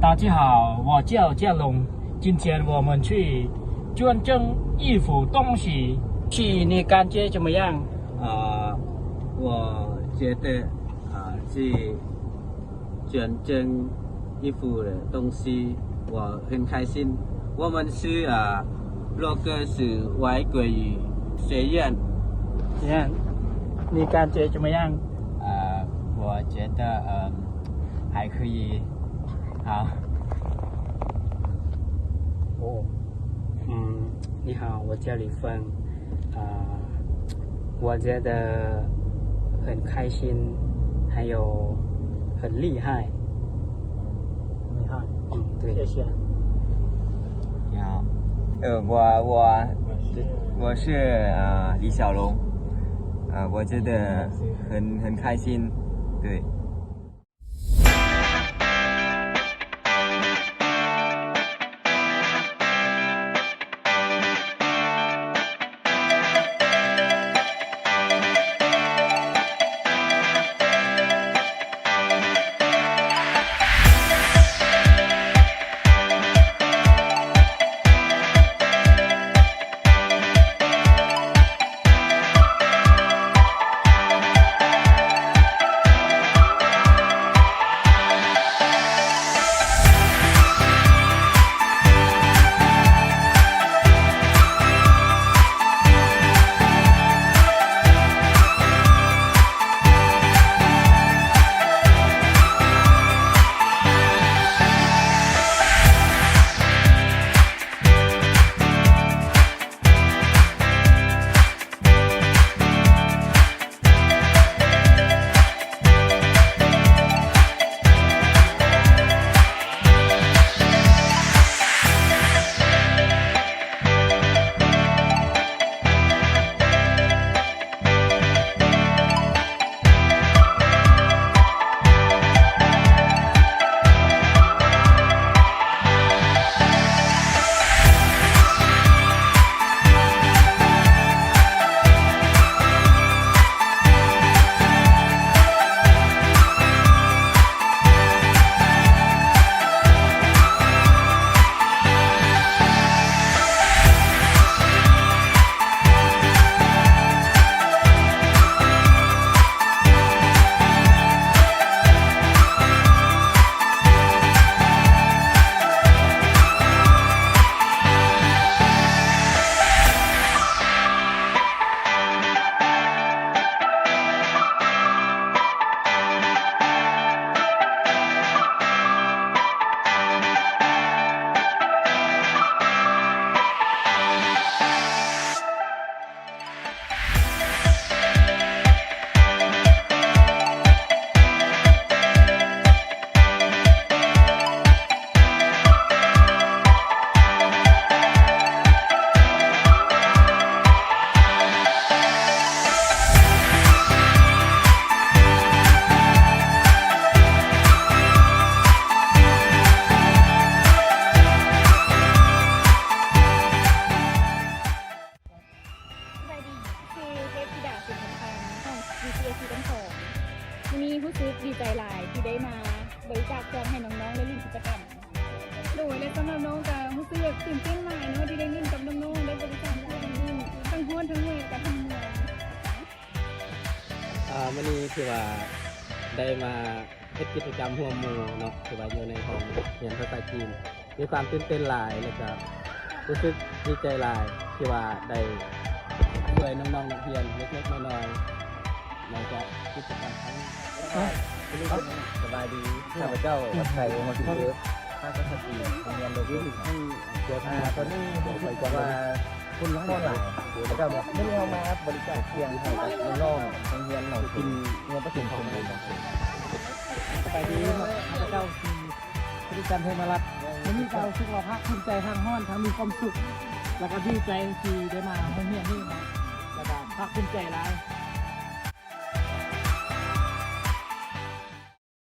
大家好，我叫建龙。今天我们去捐赠一幅东西，你感觉怎么样？我觉得去捐赠一幅的东西，我很开心。我们是洛克斯外国语学院。你感觉怎么样？我觉得还可以。好。你好，我叫李峰。我觉得很开心，还有很厉害。厉害。对，谢谢。你好。我是李小龙。我觉得很开心。对。วันนี้รู้สึกดีใจหลายที่ได้มาบริจาคของให้น้องๆและเล่นกิจกรรมโดยและสำหรับน้องก็รู้สึกตื่นเต้นมากเนาะที่ได้เงินกับน้องๆได้บริจาคของทั้งห้วนทั้งเวกับทั้งเมืองวันนี้คือว่าได้มาเฮ็ดกิจกรรมร่วมหมู่เนาะคือว่าอยู่ในห้องเรียนภาษาจีนมีความตื่นเต้นหลายแล้วก็รู้สึกดีใจหลายที่ว่าได้ช่วยน้องๆนักเรียนเล็กๆน้อยๆในกิจกรรมครั้งนี้สบายดีข้าพเจ้าวัดไทยมาถึงเอฟภาคภาษาจีนโรงเรียนโลกุตเกี่ยวกับตอนนี้ผมไปกว่าคุณร้อยหลายแล้วก็แบบไม่ได้เอามาบริจาคเพียงให้กับน้องๆโรงเรียนเรากินเงินประสิทธิ์ของเราไปดีข้าพเจ้าคือบริการเทมารัตวันนี้เราสุขภาพภูมิใจทางห้อนทั้งมีความสุขแล้วก็ดีใจที่ได้มาห้องเรียนนี่นะแล้วก็ภาคภูมิใจหลาย